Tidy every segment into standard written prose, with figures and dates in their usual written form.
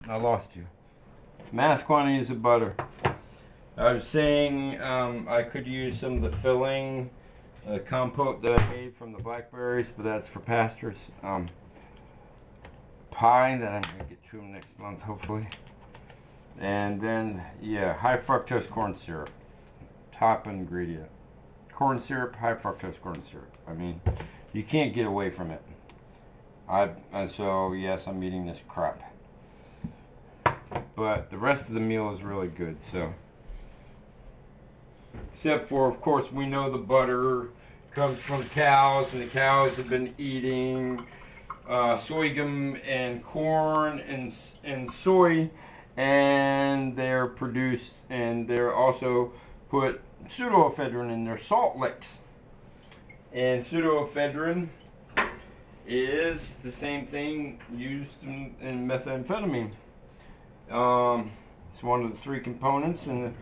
I lost you. Mass quantities of butter. I was saying I could use some of the filling compote that I made from the blackberries, but that's for pastors. Pie that I'm going to get to next month, hopefully. And then, yeah, high fructose corn syrup. Top ingredient. Corn syrup, high fructose corn syrup. I mean, you can't get away from it. So, yes, I'm eating this crap. But the rest of the meal is really good, so. Except for, of course, we know the butter comes from cows, and the cows have been eating sorghum and corn and soy, and they're produced, and they're also put pseudoephedrine in their salt licks. And pseudoephedrine is the same thing used in methamphetamine. It's one of the three components, and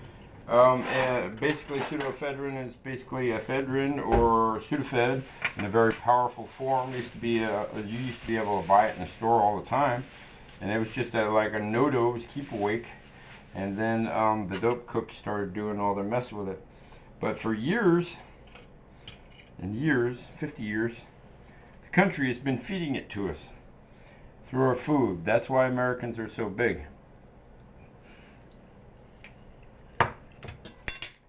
basically pseudoephedrine is basically ephedrine or Sudafed in a very powerful form. You used to be able to buy it in the store all the time, and it was just like a no-dose keep awake. And then the dope cooks started doing all their mess with it. But for years and years, 50 years, the country has been feeding it to us through our food. That's why Americans are so big.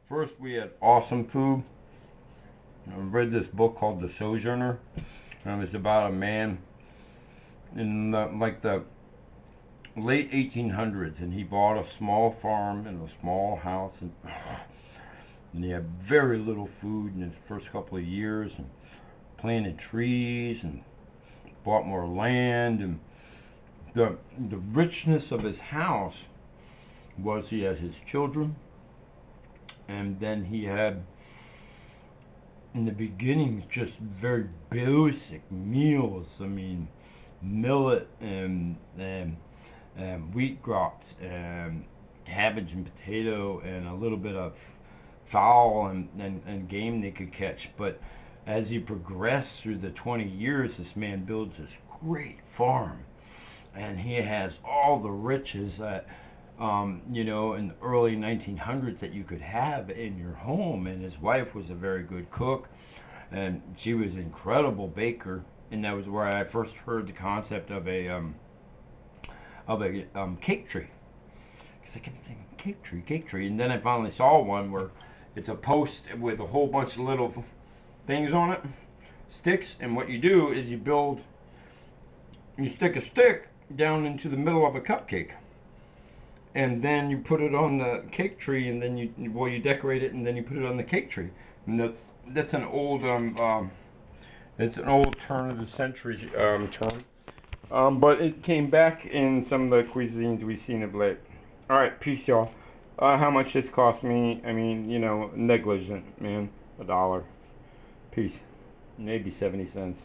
First, we had awesome food. I read this book called The Sojourner, and it was about a man in the late 1800s, and he bought a small farm and a small house, and he had very little food in his first couple of years, and planted trees and bought more land, and the richness of his house was he had his children, and then he had, in the beginning, just very basic meals. I mean, millet and wheat grots and cabbage and potato and a little bit of fowl and game they could catch. But as he progressed through the 20 years, this man builds this great farm, and he has all the riches that in the early 1900s that you could have in your home. And his wife was a very good cook, and she was an incredible baker. And that was where I first heard the concept of a cake tree. Because I kept thinking cake tree, and then I finally saw one where it's a post with a whole bunch of little things on it, sticks. And what you do is you stick a stick down into the middle of a cupcake. And then you put it on the cake tree, and then you decorate it, and then you put it on the cake tree. And that's an old it's an old turn of the century term, but it came back in some of the cuisines we've seen of late. All right, peace, y'all. How much this cost me? I mean, negligent, man. $1. Peace. Maybe 70 cents.